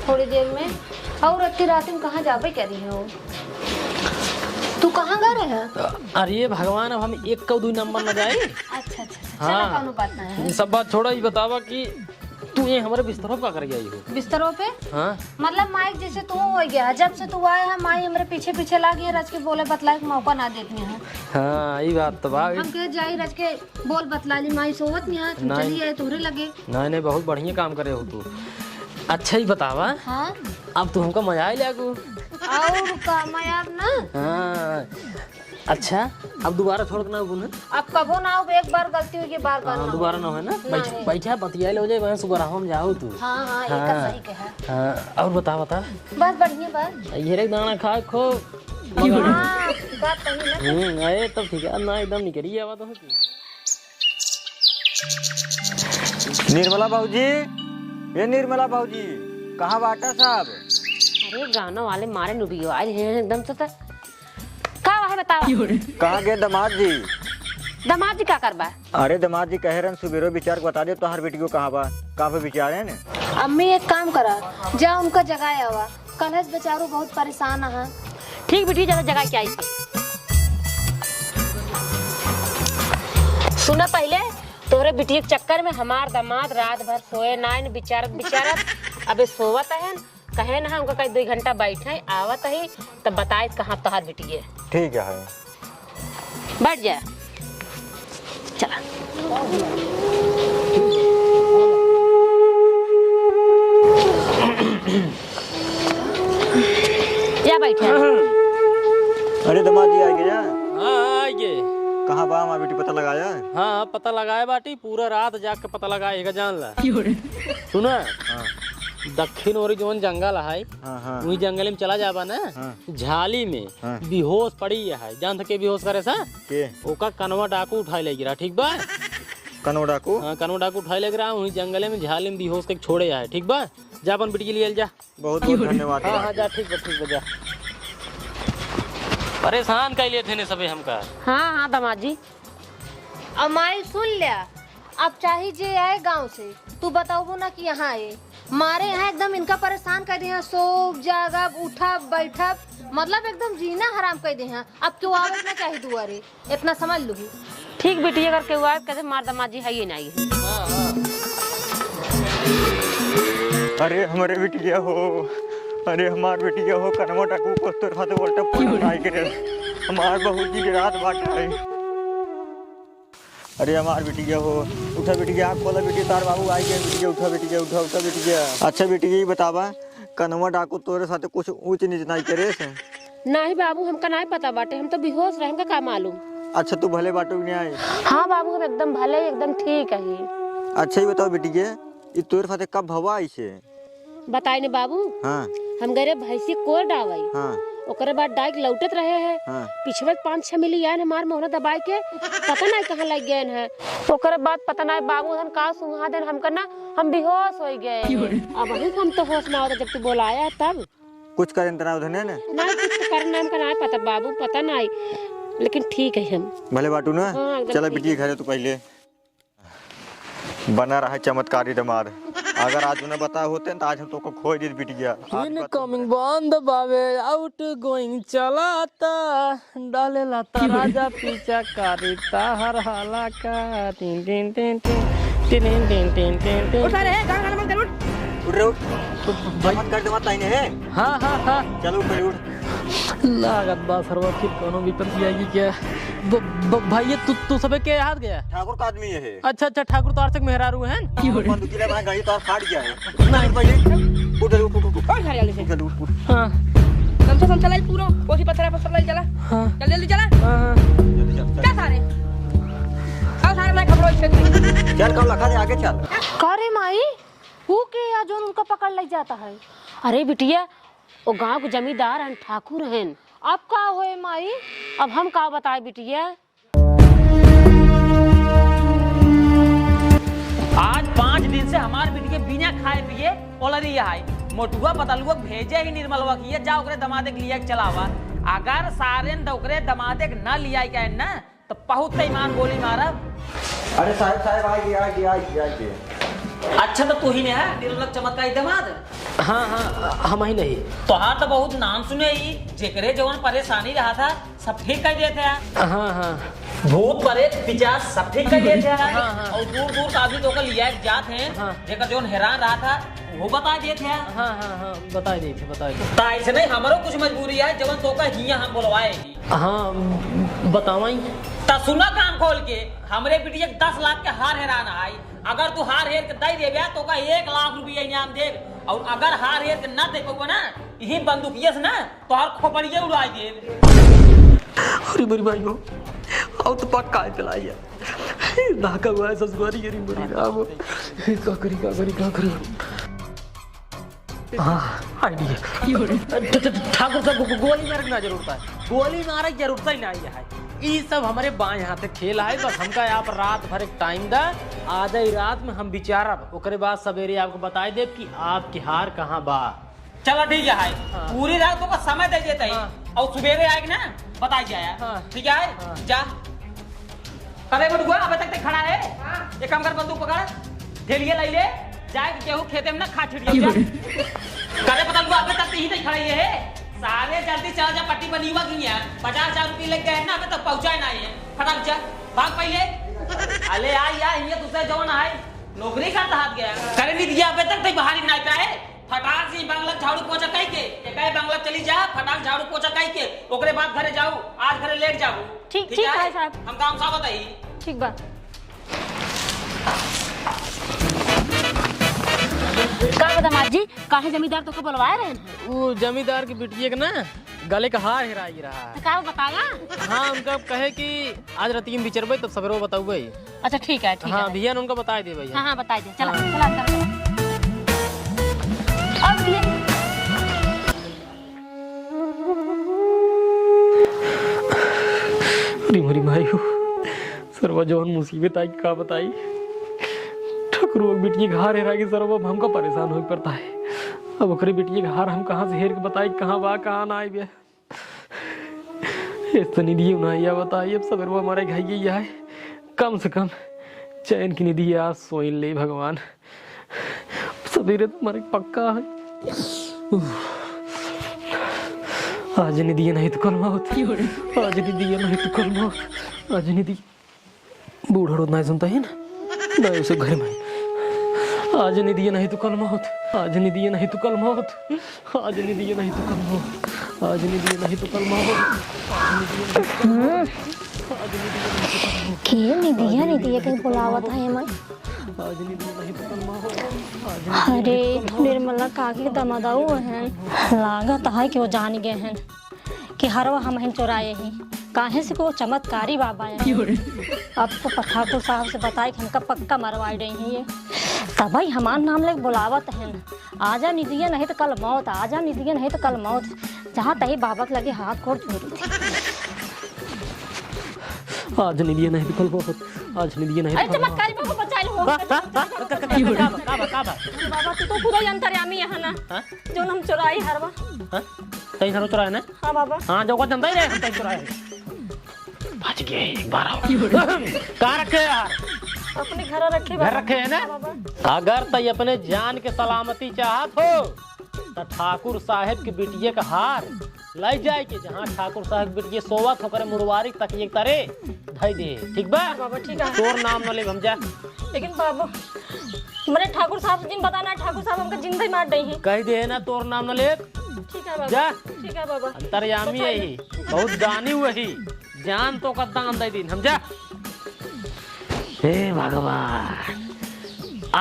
थोड़ी देर में और अति रात में कहाँ जाबे करी हो तू कहाँ गा रहे हैं। अरे भगवान अब हम 1 का 2 नंबर न जाए। अच्छा हाँ। चलो बात ना है सब बात छोड़ा ही बतावा कि तू ये हमारे बिस्तरों का कर गई हो बिस्तरों पे हाँ मतलब माइक जैसे तू हो गया जब से तू आया है माई हमारे पीछे लग गई रज के बोले बतला के मौका ना देती है। हाँ ये बात तो भाई हम कह जाई रज के बोल बतला ली माई सोवत नहीं है चली है तोरे लगे नहीं बहुत बढ़िया काम करे हो तू। अच्छा ही बतावा हाँ अब तू हमको मजा ही लागू और का मैं अब ना हाँ अच्छा अब दोबारा छोड़ के ना बोल अब कबो ना हो एक बार गलती हुई के बार हाँ दोबारा ना हो ना बैठा बतिया ले हो जाए वहाँ सुबह हम जाओ तू। हाँ एक सही कहा। हाँ और बता बस बढ़िया बात ये दाना खा खो हाँ बात कही ना अरे तब ठीक है ना एकदम निकली आवा तो निर्मला बाबूजी ये निर्मला बाबूजी कहाँ बाटा साहब। अरे गाना वाले मारे नुबियो आज एकदम से का है बताओ कहाँ गए दामाद जी। दामाद जी क्या करबा। अरे दामाद जी कह रहे सुबेरो विचार बता दे तो हर बेटी को कहाँ बा कहाँ पे विचार है न। अम्मी एक काम करा जा उनका जगाया हुआ कलश बेचारो बहुत परेशान है। ठीक बेटी ज्यादा जगह क्या आई सुना पहले तोरे बिटिया के चक्कर में हमार दामाद रात भर सोए नाइन बिचारत बिचारत अबे सोवत है कहे ना हमका कहीं 2 घंटा बैठे आवत है तब बताए कहाँ तोहार बिटिया ठीक है। बैठ जा चला जा बैठे। अरे दामाद जी आ गया। हाँ आइए। कहाँ बा हमारी बेटी पता लगाया? हाँ पता लगाए बाटी पूरा रात जाग के पता लगाएगा जान ला। सुना दक्षिण ओरी जोन जंगल है हाँ। वही जंगल में चला जाबा ना झाली में बेहोश पड़ी है जान के बेहोश करे सा के ओका कनवा डाकू उठाए ले गिरा ठीक बा। कनवा डाकू? हाँ कनवा डाकू उठाए ले गिरा वही जंगल में झाली में बेहोश के छोड़े है ठीक बा। जा अपन बिटी के लिए जा। बहुत बहुत धन्यवाद। हाँ जा ठीक बा जा। परेशान कैले थे ने सबे हमका। हाँ दामाद जी। अब माई सुन लिया अब चाहे जे आए गांव से तू बताओ ना कि यहाँ आए मारे यहाँ एकदम इनका परेशान कर दिया सोब जागब उठब बैठब मतलब एकदम जीना हराम कर दिया। अब क्यों आवे ना चाहिए दुआरे इतना समझ लूगी। ठीक बिटिया करके हुआ है कैसे मार दामाद जी है ये नहीं है। अरे हमारे बिटिया हो, अरे हमार बिटिया हो कनवा डाकू को तो हाथ उल्टा पूरा उठाई के हमार बहू जी की रात बाटा है। अरे हमार बिटिया हो उठा बिटिया आँख खोला बिटिया तार बाबू आई गए बिटिया उठा बिटिया उठा बिटिया। अच्छा बिटिया ये बतावा कनवा डाकू तोरे साथ कुछ ऊंच नीच नहीं करे से? नहीं बाबू हमका नहीं पता बाटे हम तो बेहोश रहे हमका का मालूम। अच्छा तू भले बाटो नहीं आए? हाँ बाबू हम एकदम भले एकदम ठीक है। अच्छा ही बताओ बिटिया ये तोरे साथ कब भवा आई से? बताए ने बाबू हाँ हम गरे भैंसी कोर डावाई हाँ ओकरे बाद डाइक लौटत रहे हैं हाँ। पिछले 5-6 मिली आए हमार मोहना दबाई के पता नहीं कहाँ लग गए हैं। ओकरे बाद पता नहीं बाबू हन का सुहा देन हमका ना हम बेहोश हो गए। अब वही हम तो होश ना होता जब तू बोलाया तब कुछ करें तना उधर ना नहीं कुछ तो करना हमका नहीं पता बाबू पता नहीं लेकिन ठीक है हम भले बाटू ना। हाँ, एकदम चला ठीक बिटिया घर है तू पहले बना रहा चमत्कारी दामाद। अगर आज उन्हें बता होते तो आज हम तो खो दी बिटिया। इनकमिंग बंद बावे आउट गोइंग चलाता डाले लाता राजा पीछा कारिता हर हाला का tin tin tin tin tin tin tin tin tin. उठ रे गाना गाना मत उठ। उठ रे उठ भाई कर दे मत ताई ने है। हाँ चलो उठ उठ। लागत बा सरवा फिर कोनो विपत्ति आएगी क्या? भाई तू सबे के हाथ गया? ठाकुर का आदमी है। अच्छा ठाकुर तो आर्थिक मेहरारू हैं। बंदूक ले भाई गाड़ी तो फाड़ गया है। नहीं पहले उठ और घर वाले से चल उठ। हाँ हम चला पूरा कोसी पत्थर पर चला चला हाँ जल्दी चला हाँ क्या सारे आओ सारे मैं खबरों से चल कल रखा दे आगे चल। करे माई वो के या जो उनका पकड़ लग जाता है। अरे बिटिया वो गांव के जमींदार हैं ठाकुर हैं। अब का होए माई अब हम का बताए बिटिया। आज 5 दिन से हमार बेटी के बिना खाए पिए ओलरी है मोटुआ बतलुआ भेजे ही निर्मलवा किए जा ओकरे दमादे के लिए चलावा। अगर सारेन दौकरे दमादे न लिया के ना तो बहुत ईमान गोली मारब। अरे साहब आ गया। अच्छा तो तू ही ने है निर्मल चमत्कारी दमाद। हाँ हम ही नहीं। तोहार तो बहुत नाम सुने ही जेकरे जवन परेशानी रहा था सब ठीक कर देते हैं। हाँ भूत प्रेत पिशाच सब ठीक कर देते हैं। और दूर दूर का आदमी तो लिया जाते हैं जेकर जवन हैरान रहा था वो बता देते हैं। हाँ बता दी ता ऐसे नहीं हमारो कुछ मजबूरी है जवन तो का हिया हम बोलवाएगी। हाँ बतावाई ता सुना कान खोल के हमरे बिटिया 10 लाख के हार हैरान है। अगर तू हार हेर के दे देबे तो का 1 लाख रुपया इनाम दे और अगर हार हेर के ना दे पाबो ना यही बंदूकिया से ना तोहर खोपड़िए उड़ाई दे। अरे मेरी भाई हो आओ तो पक्का चलाई है नाका हुआ है ससुरारी करी बड़ी राम का करी हाँ आइडिया ठाकुर साहब को गोली मारने की जरूरत है। गोली मारे की जरूरत ही नहीं है। ये सब हमारे बाएं हाथ से खेल है। बस हमका यहाँ पर रात भर एक टाइम दा आधा ही रात में हम विचारब ओकरे बाद सवेरे आपको बताई दे कि आपकी हार कहाँ बा। चलो ठीक है पूरी रात को समय दे देते हैं और सवेरे आएगी ना बताई जाए। ठीक है जा करे बटुआ अबे तक खड़ा है। एक काम कर बंदूक पकड़ ढेलिए ले ले जाए केहू खेते में ना खा छिड़ियो करे पता लुआ अबे तक ही नहीं खड़े है। सारे जल्दी चल जा पट्टी बनी हुआ की है 50,000 रुपये लग गए ना अबे तक पहुंचाए ना है। फटाक जा भाग पहले अले आई ये दूसरे जवान है नौकरी करता हाथ गया करे नहीं दिया अबे तक बाहर ही नहीं पाए फटाक से बंगला झाड़ू पोछा कई के एकाई बंगला चली जा फटाक झाड़ू पोछा कई के ओकरे बाद घरे जाऊ आज घरे लेट जाऊ ठीक है साहब हम काम साहब बताई ठीक बा का दामाद जी काहे जमींदार तो को बुलवाए रहे हैं वो जमींदार की बिटिया के ना गले का हार हेरा ही रहा है। का बताया हाँ उनका कहे कि आज राती में बिचरबे तब सवेरे बताऊ भाई। अच्छा ठीक है हाँ भैया ने उनका बता दे भैया। हाँ बता दे चला चला अब दिए अरे मोरी भाई हो सरवा जौन मुसीबत आई का बताई ठकुरो बिटिया के हार हेरा के सरवा हमका परेशान हो पड़ता है। अब ओकरे बिटिया के हार हम कहाँ से हेर के बताई कहाँ बा कहाँ ना आई बे इस तो निधि उन्हें बताइए अब सवेरे हमारे घर ये है कम से कम चैन की निधि आज सोई ले भगवान सवेरे तुम्हारे पक्का है। आज निधि नहीं तो कल मौत आज निधि नहीं तो कल मौत आज निधि बूढ़ा रोज नहीं सुनता है ना उसे घर में आज निधि नहीं तो कल मौत आज निधि नहीं तो कल मौत आज निधि नहीं तो कल मौत आज निधि नहीं तो कल मौत के निधिया कहीं बुलावत है मैं आज निधि नहीं तो कल मौत अरे निर्मला काकी के दमादाऊ हैं लागत है कि वो जान गए हैं कि हरवा हम चुराए ही काहे से को चमत्कारी बाबा है अब तो ठाकुर साहब से बताए कि हमका पक्का मरवाई रही है ये तब भाई हमार नाम लेके बुलावत है आजा निधिया नहीं तो कल मौत आजा निधिया नहीं तो कल मौत जहाँ तही बाबा के लगे हाथ गोड़ छोड़ी थी आज निधि नहीं तो कल मौत आज निधि नहीं अरे चमत्कारी बाबा बचा लो बाबा तू तो पूरा अंतर्यामी है ना जो हम चुराई हरवा तई सरो चुराए ना हाँ बाबा हाँ जो को जनता ही रहे तई चुराए बच गए एक बार आओ कहाँ रखे यार अपने घर रखे घर रखे है ना अगर तई अपने जान के सलामती चाहत हो तो ठाकुर साहब के बिटिया का हार लाई जाए के जहाँ ठाकुर साहब बिटिया सोवत होकर मुरवारी तक एक तरे धई दे ठीक बा बाबा ठीक है तोर नाम न ले हम जा लेकिन बाबू मैंने ठाकुर साहब से जिन बताना ठाकुर साहब हमका जिंदा ही मार दही कह दे ना तोर नाम न ले ठीक है बाबा जा ठीक है बाबा अंतर्यामी है ही बहुत दानी वही जान तो कद्दा अंदर दिन हम जा हे भगवान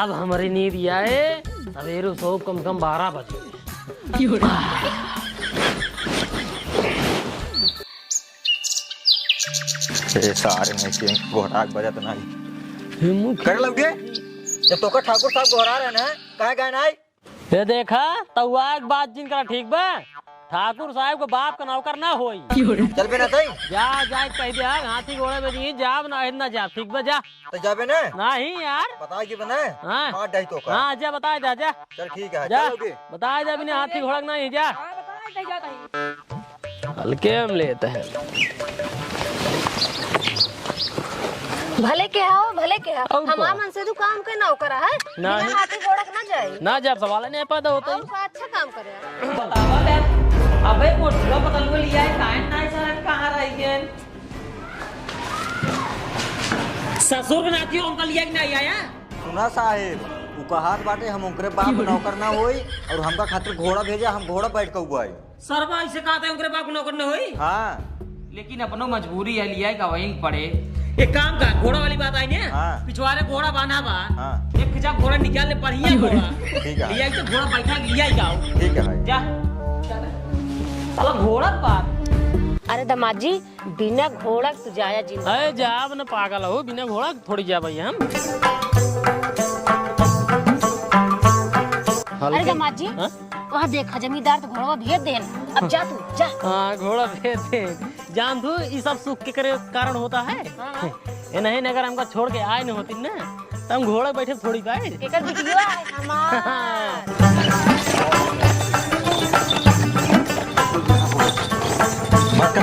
अब हमारी नींद आए सवेरे सो कम से कम 12 बजे सारे में के घोड़ा बजत नहीं कर लगे जब तो का ठाकुर साहब घोड़ा रहे ना कहाँ गए ना ये देखा तउआ एक बात जिन करा ठीक बा ठाकुर साहब को बाप का नौकर ना होई चल बे ना तई जा जा कह दिया हाथी घोड़े में जी जाब ना जा ठीक बा जा तो जाबे ना नहीं यार बता के बने हाँ मार दई तो का हाँ जा बता दे जा चल ठीक है जा चलोगे बता दे बिना हाथी घोड़ा नहीं जा हल्के हम लेते हैं भले के आओ भले के आओ और हमार का? मन से तू काम के ना करा है नहीं। बिना हाथी घोड़क ना जाए ना जा सवाल नहीं पैदा होता और का अच्छा काम करे बतावा ले अबे मोटला बदल को लिया है काहे नहीं सर कहां रह गए ससुर के नाती उनका लिया कि नहीं आया सुना साहेब उ कहात बाटे हम उनकरे बाप नौकर ना होई और हमका खातिर घोड़ा भेजा हम घोड़ा बैठ के उबाई सरवा ऐसे कहते हैं उनके बाप नौकर न होई हाँ लेकिन अपनो मजबूरी है लिया का वहीं पड़े एक काम कर घोड़ा वाली बात आई ना हाँ। पिछवाड़े घोड़ा बांधा बा हाँ। एक खिंचा घोड़ा निकाल ले बढ़िया घोड़ा ठीक है। लिया तो घोड़ा बैठा के लिया ही जाओ ठीक है भाई जा साला घोड़ा बात अरे दामाद जी बिना घोड़ा तू जाया जिंदा अरे जाब न पागल हो बिना घोड़ा थोड़ी जा भाई हम अरे दामाद जी हाँ? वहाँ देखा जमींदार तो घोड़ा भेज देना अब जा तू जा हाँ घोड़ा भेज दे जान तू ये सब सुख के करे कारण होता है ये नहीं अगर हमका छोड़ के आए नहीं होती ना तो हम घोड़ा बैठे थोड़ी पाए एकर बिटिया है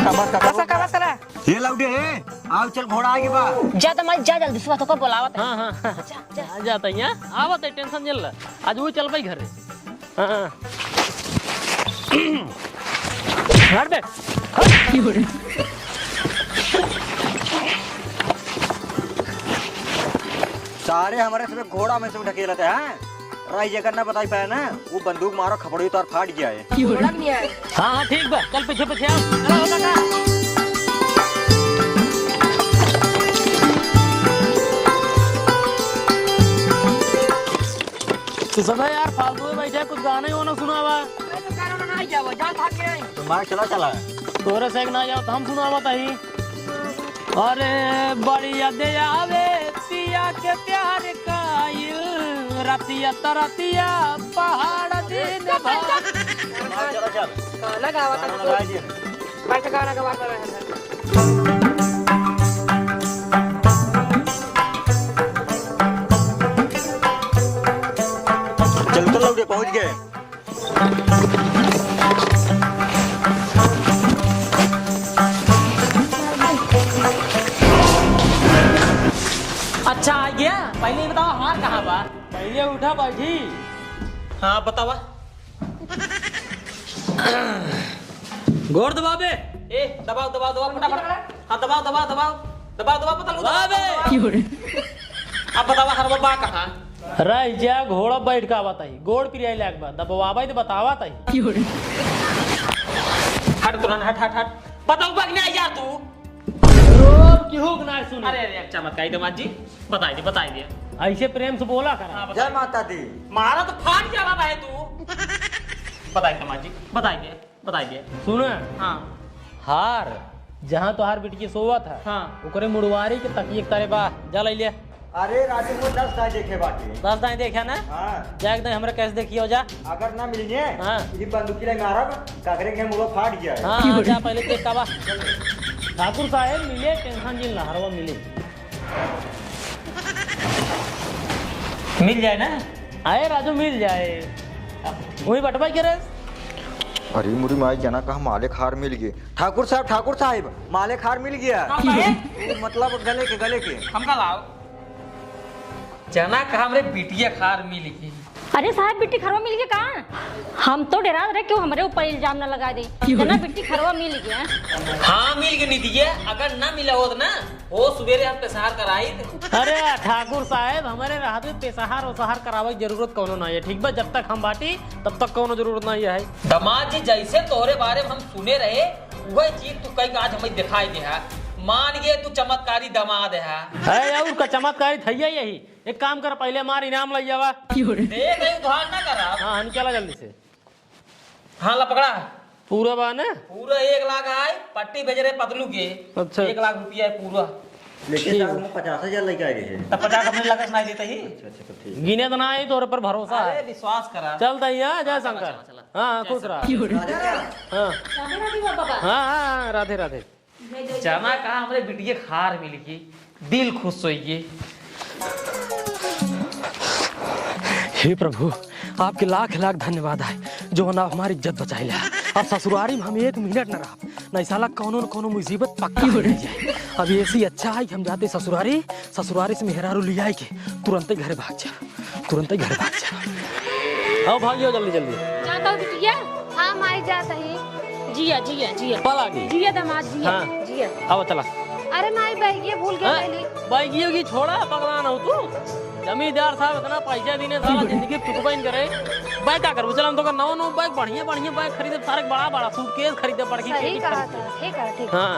हमार बस करा ये लौटे है आओ चल घोड़ा आगे बा जा दामाद जा जल्दी से तो बुलावत है हाँ हाँ आ जाता है यहाँ आवत है टेंशन जल आज वो चल पाई घर हाँ घर दे सारे हमारे सब घोड़ा में से ढकेलते हैं राई जगह ना बताई पाया ना वो बंदूक मारो खपड़ी तो फाट जाए। घोड़ा नहीं है। हाँ हाँ ठीक बा, चल पीछे पीछे आओ। चलो, हो काका। तो सब यार फालतू में बैठे कुछ गाना ही होना सुना हुआ। तुम्हारा चला चला तोरे से ना जाओ तो हम सुना हुआ तही। अरे बड़ी यादें आवे पिया के प्यार का रतिया तरतिया पहाड़ दिन भर। चला चल गाना गावा था गाना गा दिए। बैठ गाना गवा कर रहे हैं। चल तो लौटे पहुंच गए। अच्छा आ गया। पहले ये बताओ हार कहाँ बा? पहले उठा बैठी। हाँ बतावा। गोर दबाबे। ए दबाओ दबाओ दबाओ फटाफट। हाँ दबाओ दबाओ दबाओ दबाओ दबाओ पता लो दबाबे। अब बतावा हर बा कहाँ? रह जा घोड़ा बैठ का बताई गोड़ पिरिया लाग बा दबवाबे तो बतावा तई। हट तुरंत हट हट हट। बताओ बगने आ जा तू। रोब की हुक ना सुन। अरे अरे चमत्कारी दामाद जी बताई दे। ऐसे प्रेम से बोला करा। जय माता दी। मारा तो फाट जा रहा है तू। बताइए दामाद जी बताई दे। सुन हाँ हार जहाँ तो हार बिटिया सोवा था हाँ। ओकरे मुड़वारी के तकिए तारे बा जा ले लिया। अरे राजू को 10 साल देखे बाकी। 10 दाई देखा ना हाँ जा एकदम हमरा कैसे देखियो जा। अगर ना मिलिए हाँ। ये बंदूकी ले मारब काकरे के मुड़ो फाट गया। हाँ जा पहले देख का बा। ठाकुर साहब मिले टेंशन जिन लहरवा मिले मिल जाए ना। आए राजू मिल जाए वही बटवाई करे। अरे मुरी माई जना कहा माले खार मिल गए। ठाकुर साहब माले खार मिल गया। वो मतलब गले के हम का लाओ जना कहा हमरे बिटिया खार मिल गई। अरे साहब बिट्टी खरवा मिल गया कहाँ? हम तो डरा रहे क्यों हमारे ऊपर इल्जाम ना लगा दे। जना बिट्टी खरवा मिल गया। हाँ मिल गई नहीं दिए। अगर ना मिला होता ना वो सवेरे हम पेशहार कराई। अरे ठाकुर साहब हमारे राहत में पेशहार वसहार करावे की जरूरत कौनो नहीं है। ठीक बा जब तक हम बाटी तब तक कौनो जरूरत नहीं है। दामाद जी जैसे तोहरे बारे में हम सुने रहे वही चीज तू कई आज हमें दिखाई दे है। मान गए तू चमत्कारी दामाद है। और का चमत्कारी थैया यही। एक काम कर पहले मार इनाम लग जावा। देख उधार ना करा। हाँ निकला जल्दी से। हाँ ला पकड़ा पूरा बा ना पूरा 1 लाख है। पट्टी भेज रहे पतलू के। अच्छा। 1 लाख रुपया है पूरा। लेकिन 50,000 लेके आए थे। तब 50 अपने लगा सुनाई देते ही। गिने तो ना आई तोरे पर भरोसा अरे है। विश्वास करा। चल दैया जय शंकर। हाँ खुश रहा। हाँ हाँ राधे राधे। जना कहा हमरे बिटिया खार मिल गई दिल खुश हो गई। हे प्रभु आपके लाख लाख धन्यवाद है जो ना हमारी इज्जत बचाई ला। अब ससुरारी में हम 1 मिनट न रहा नहीं साला कोनो न कोनो मुसीबत पक्का हो जाए। अब ऐसी अच्छा है कि हम जाते ससुरारी से मेहरारू लिया के तुरंत ही घर भाग जा। आओ भागियो जल्दी जल्दी। जाता हूँ बिटिया। हाँ माई जाता ही। जिया पल आ गई। जिया दामाद जिया हाँ। जिया। आओ चला। अरे माई बैगिए भूल गई पहले। बाइकियों की छोड़ा पकड़ाना हो तू। जमींदार साहब इतना पैसा देने सारा जिंदगी टुकबाइन करे। बाइक क्या करूँ चला हम तो का नौ बाइक बढ़िया बाइक खरीदे सारे बड़ा सूटकेस खरीदे पड़ सही कहा था। ठीक है ठीक। हाँ